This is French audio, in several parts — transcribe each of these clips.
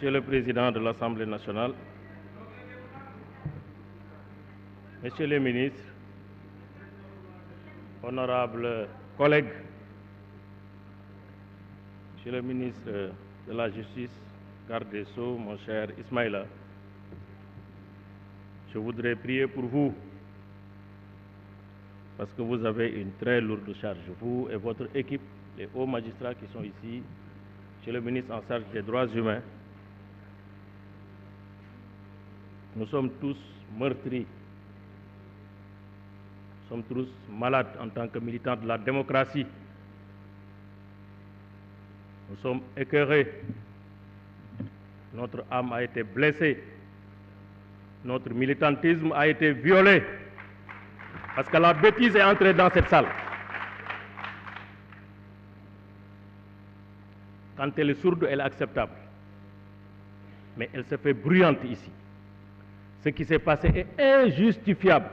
Monsieur le Président de l'Assemblée nationale, Messieurs les ministres, honorables collègues, Monsieur le ministre de la Justice, garde des Sceaux, mon cher Ismaïla, je voudrais prier pour vous parce que vous avez une très lourde charge, vous et votre équipe, les hauts magistrats qui sont ici, Monsieur le ministre en charge des droits humains. Nous sommes tous meurtris, nous sommes tous malades en tant que militants de la démocratie. Nous sommes écœurés, notre âme a été blessée, notre militantisme a été violé, parce que la bêtise est entrée dans cette salle. Quand elle est sourde, elle est acceptable, mais elle se fait bruyante ici. Ce qui s'est passé est injustifiable,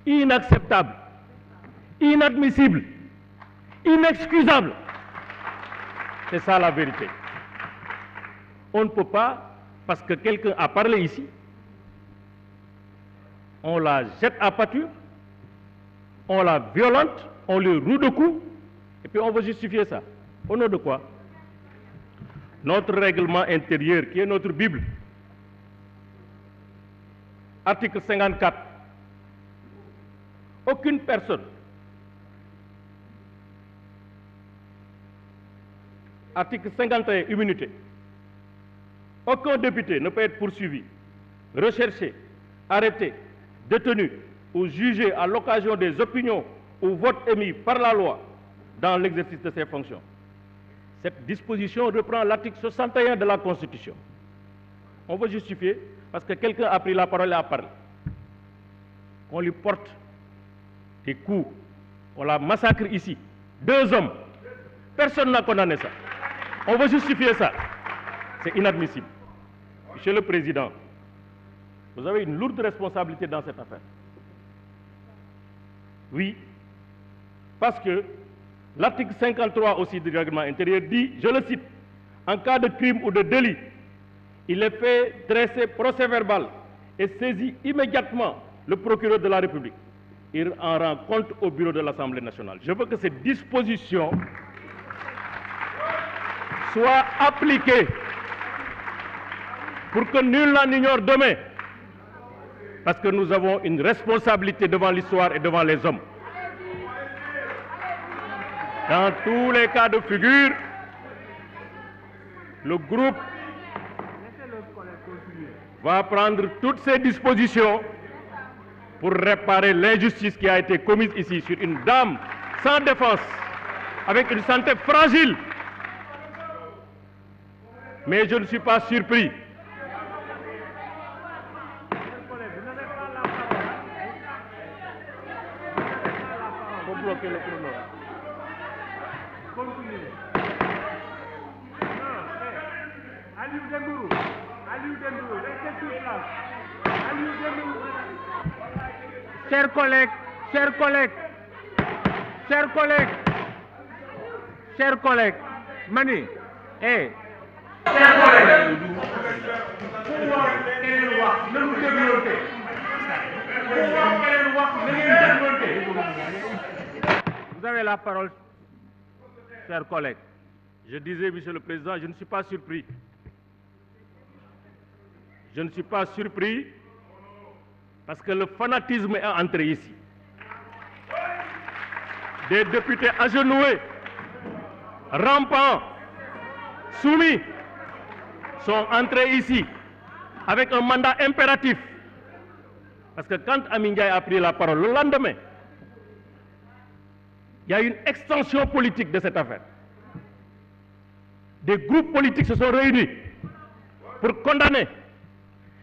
inacceptable, inadmissible, inexcusable. C'est ça la vérité. On ne peut pas, parce que quelqu'un a parlé ici, on la jette à pâture, on la violente, on le roue de coups, et puis on veut justifier ça. Au nom de quoi? Notre règlement intérieur, qui est notre Bible, article 54, aucune personne, article 51, immunité, aucun député ne peut être poursuivi, recherché, arrêté, détenu ou jugé à l'occasion des opinions ou votes émis par la loi dans l'exercice de ses fonctions. Cette disposition reprend l'article 61 de la Constitution. On veut justifier parce que quelqu'un a pris la parole et a parlé. On lui porte des coups, on la massacre ici. 2 hommes, personne n'a condamné ça. On veut justifier ça. C'est inadmissible. Monsieur le Président, vous avez une lourde responsabilité dans cette affaire. Oui, parce que l'article 53 aussi du règlement intérieur dit, je le cite, en cas de crime ou de délit, il est fait dresser procès-verbal et saisit immédiatement le procureur de la République. Il en rend compte au bureau de l'Assemblée nationale. Je veux que cette disposition soit appliquée pour que nul n'en ignore demain. Parce que nous avons une responsabilité devant l'histoire et devant les hommes. Dans tous les cas de figure, le groupe va prendre toutes ces dispositions pour réparer l'injustice qui a été commise ici sur une dame sans défense, avec une santé fragile. Mais je ne suis pas surpris. Il faut bloquer le chrono. Continuez. Aliou Dembourou, restez sur place. Aliou Dembourou. Chers collègues, Mani, chers collègues, vous avez la parole, chers collègues. Je disais, Monsieur le Président, je ne suis pas surpris. Je ne suis pas surpris parce que le fanatisme est entré ici. Des députés agenouillés, rampants, soumis, sont entrés ici avec un mandat impératif. Parce que quand Amin Ndiaye a pris la parole le lendemain, il y a une extension politique de cette affaire. Des groupes politiques se sont réunis pour condamner,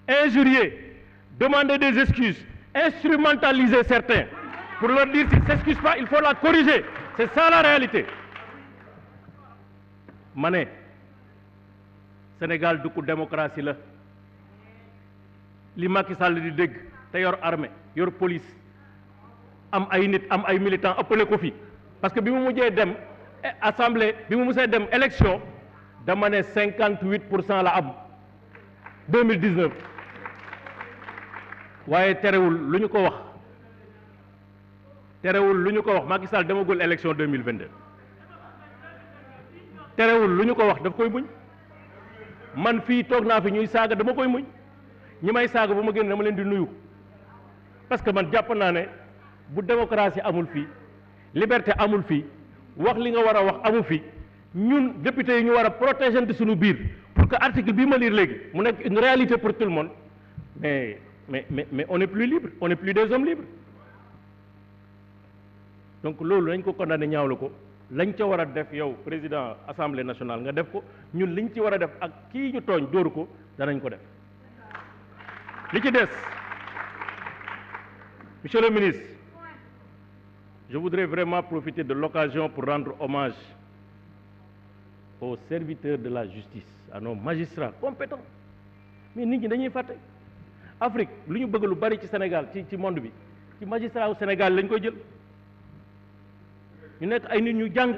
injurier, demander des excuses, instrumentaliser certains, pour leur dire s'ils ne s'excusent pas, il faut la corriger. C'est ça la réalité. Mané, Sénégal du coup démocratie là. Li Macky Sall di dégg te yor armée, yor police, am ay nit, am ay militants ëppale ko fi. Parce que bi mu mujjee dem assemblée, bi mu musee dem élection, dama ne 58% la am 2019 waaye terewul lu ñu ko wax Macky Sall demagul élection 2022 terewul lu ñu ko wax daf koy muñ man fii toog naa fi ñuy saaga dama koy muñ ñi may saaga bu ma génn dama leen di nuyu parce que man jàpp naa ne bu démocratie amul fii liberté amul fii wax li nga war a wax amul fii ñun député yi ñu war a protéger de suñu biir pour que article bii ma lire léegi mu nekk une réalité pour tout le monde mais on n'est plus libre, on n'est plus des hommes libres. Donc loolu lañ ko condamné ñaawlu ko lañ ca war a def yow président assemblée nationale nga def ko ñun liñ ci war a def ak kii ñu tooñ dóoru ko danañ ko def li ci des monsieur le ministre je voudrais vraiment profiter de l'occasion pour rendre hommage aux serviteurs de la justice à nos magistrats compétents mais nit ñi dañuy fàtte Afrique lu ñu bëgg lu bari ci Sénégal ci monde bi ci magistrat au Sénégal lañ koy jël ñu nekk ay nit ñu jàng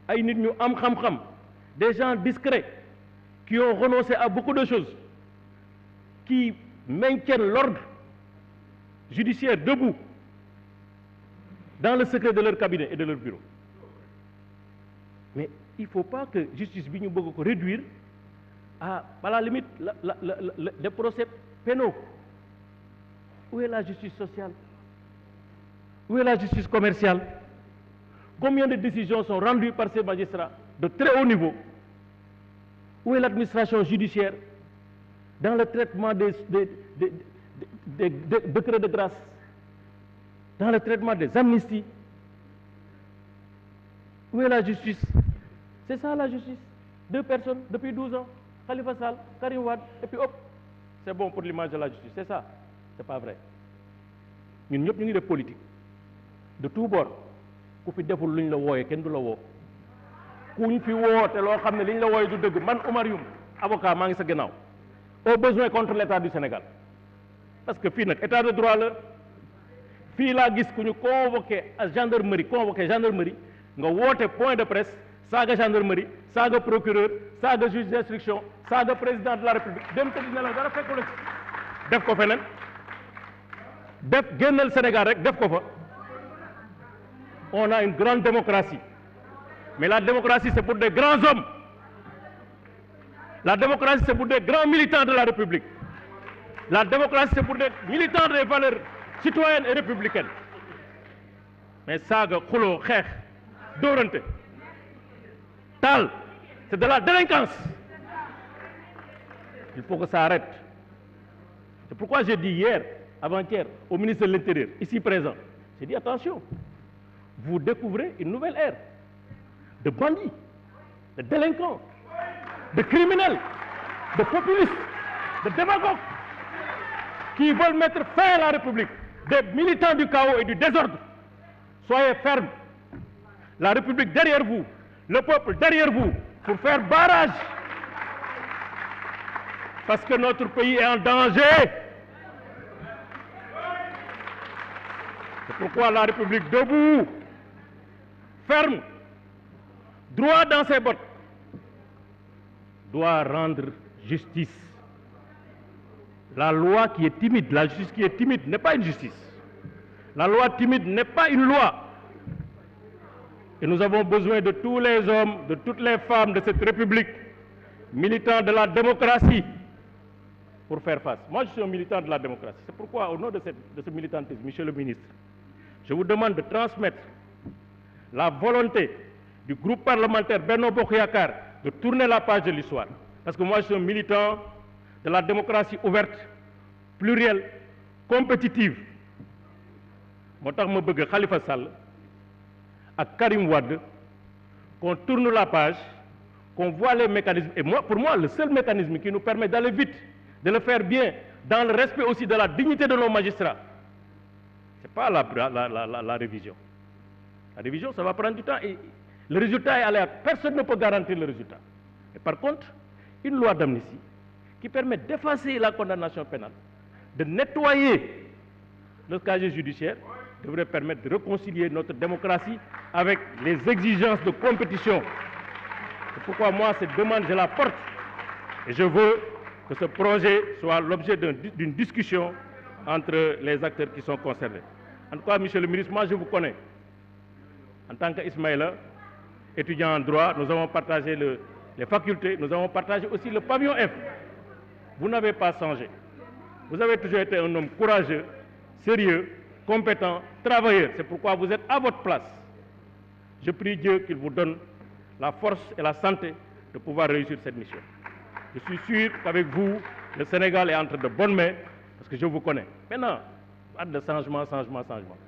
ay nit ñu am xam-xam des gens discrets qui ont renoncé à beaucoup de choses qui maintiennent l'ordre judiciaire debout dans le secret de leur cabinet et de leur bureau mais il faut pas que justice bi ñu bëgg ko réduire à la limite les procès pénaux. Où est la justice sociale? Où est la justice commerciale? Combien de décisions sont rendues par ces magistrats de très haut niveau? Où est l'administration judiciaire dans le traitement des décrets de grâce, dans le traitement des amnisties? Où est la justice? C'est ça la justice. 2 personnes depuis 12 ans, Khalifa Sall, Karim Wade, et puis hop, c'est bon pour l'image de la justice. C'est ça. C'est pas vrai. Ñun ñëpp ñu ngi def politique de tout bord ku fi deful luñ la wooyee kenn du la woo kuñ fi woo te loo xam ne liñ la wooyee du dëgg man Oumar Youm avocat maa ngi sa gannaaw au besoin contre l'État du Sénégal parce que fii nag état de droit la fii laa gis ku ñu convoqué gendarmerie nga woote point de presse saaga gendarmerie saaga procureur saaga juge d'instruction saaga président de la République dem te dina la dara fekk la def ko feneen def génnal Sénégal rek def ko fa on a une grande démocratie mais la démocratie c'est pour des grands hommes la démocratie c'est pour des grands militants de la République la démocratie c'est pour des militants des valeurs citoyennes et républicaines mais saaga xuloo xeex dóorante taal c'est de la délinquance il faut que ça arrête c'est pourquoi j'ai dit hier avant-hier au ministre de l'Intérieur ici présent j'ai dit attention vous découvrez une nouvelle ère de bandits de délinquants de criminels de populistes de démagogues qui veulent mettre fin à la République des militants du chaos et du désordre soyez fermes la République derrière vous le peuple derrière vous pour faire barrage parce que notre pays est en danger. C'est pourquoi la République debout, ferme, droit dans ses bottes, doit rendre justice. La loi qui est timide, la justice qui est timide n'est pas une justice. La loi timide n'est pas une loi. Et nous avons besoin de tous les hommes, de toutes les femmes de cette République, militants de la démocratie, pour faire face. Moi, je suis un militant de la démocratie. C'est pourquoi, au nom de ce militantisme, Monsieur le ministre, je vous demande de transmettre la volonté du groupe parlementaire Benno Bokk Yakaar de tourner la page de l'histoire. Parce que moi, je suis un militant de la démocratie ouverte, plurielle, compétitive. moo tax ma bëgg Khalifa Sall ak Karim Wade qu'on tourne la page, qu'on voit les mécanismes. Et moi, pour moi, le seul mécanisme qui nous permet d'aller vite, de le faire bien, dans le respect aussi de la dignité de nos magistrats, c'est pas la révision. La révision, ça va prendre du temps et le résultat est aléatoire. Personne ne peut garantir le résultat. Et par contre, une loi d'amnistie qui permet d'effacer la condamnation pénale, de nettoyer le casier judiciaire, devrait permettre de réconcilier notre démocratie avec les exigences de compétition C'est pourquoi moi, cette demande, je la porte. Et je veux que ce projet soit l'objet d'une discussion entre les acteurs qui sont concernés. En tout cas, monsieur le ministre, moi je vous connais. En tant qu'Ismaïla, étudiant en droit, nous avons partagé les facultés, nous avons partagé aussi le pavillon F. Vous n'avez pas changé. Vous avez toujours été un homme courageux, sérieux, compétent, travailleur. C'est pourquoi vous êtes à votre place. Je prie Dieu qu'il vous donne la force et la santé de pouvoir réussir cette mission. Je suis sûr qu'avec vous, le Sénégal est entre de bonnes mains, parce que je vous connais. Maintenant, pas de changement.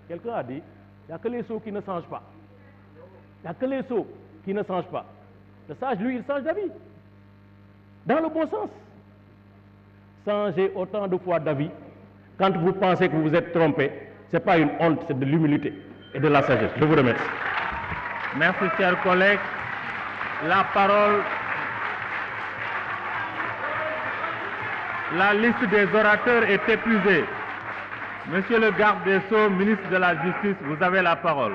Quelqu'un a dit, il n'y a que les sots qui ne changent pas. Il n'y a que les sots qui ne changent pas. Le sage, lui, il change d'avis. Dans le bon sens. Changez autant de fois d'avis. Quand vous pensez que vous êtes trompé, ce n'est pas une honte, c'est de l'humilité et de la sagesse. Je vous remercie. Merci, chers collègues. La parole. La liste des orateurs est épuisée. Monsieur le garde des Sceaux, ministre de la Justice, vous avez la parole.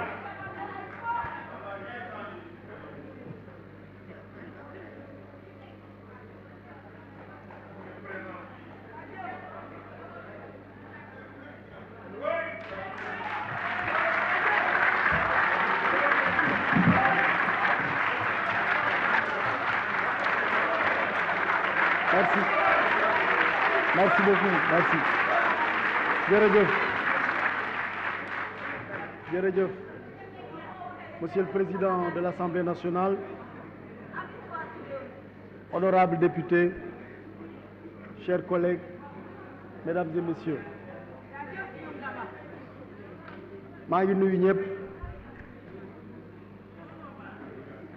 Merci. Merci beaucoup. Merci. Jërëjëf. Monsieur le Président de l'Assemblée nationale, honorables députés, chers collègues, mesdames et messieurs, maa ngi nuyu ñëpp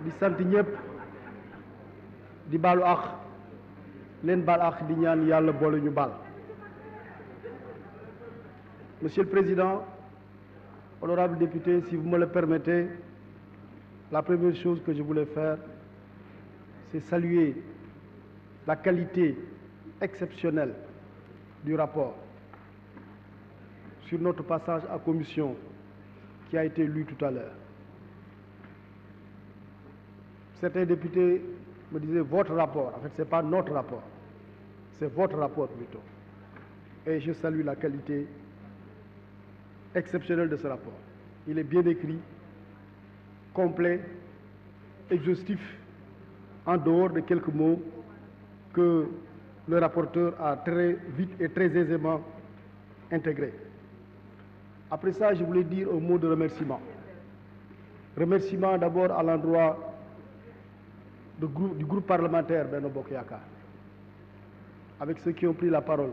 di sant ñëpp di baalu àq leen baal àq di ñaan yàlla boole ñu baal. Monsieur le Président, honorables députés, si vous me le permettez, la première chose que je voulais faire, c'est saluer la qualité exceptionnelle du rapport sur notre passage à commission qui a été lu tout à l'heure. Certains députés me disaient votre rapport. En fait, ce n'est pas notre rapport, c'est votre rapport plutôt. Et je salue la qualité exceptionnelle de ce rapport. Il est bien écrit, complet, exhaustif, en dehors de quelques mots que le rapporteur a très vite et très aisément intégrés. Après ça, je voulais dire un mot de remerciement. Remerciement d'abord à l'endroit du groupe parlementaire Benno Bokk Yakaar, avec ceux qui ont pris la parole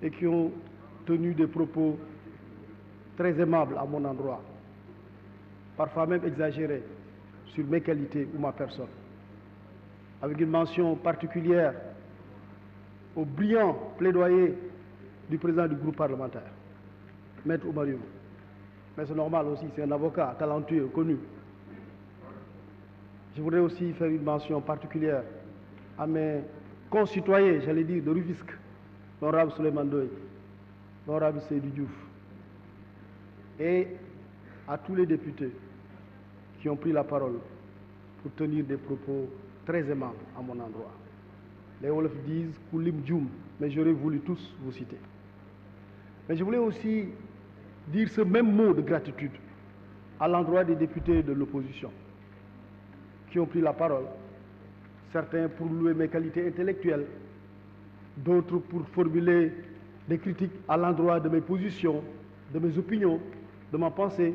et qui ont tenu des propos très aimable à mon endroit, parfois même exagéré sur mes qualités ou ma personne, avec une mention particulière au brillant plaidoyer du président du groupe parlementaire, Maître Oumar Youm. Mais c'est normal aussi, c'est un avocat talentueux, connu. Je voudrais aussi faire une mention particulière à mes concitoyens, j'allais dire, de Rufisque, l'honorable Souleymane Ndoye, l'honorable Seydou Diouf, et à tous les députés qui ont pris la parole pour tenir des propos très aimables à mon endroit. Les Wolofs disent « Koulim Djoum », mais j'aurais voulu tous vous citer. Mais je voulais aussi dire ce même mot de gratitude à l'endroit des députés de l'opposition qui ont pris la parole, certains pour louer mes qualités intellectuelles, d'autres pour formuler des critiques à l'endroit de mes positions, de mes opinions, de ma pensée.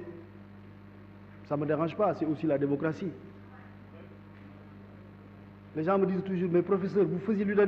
Ça ne me dérange pas, c'est aussi la démocratie. Les gens me disent toujours, mais professeur, vous faisiez l'unanimité.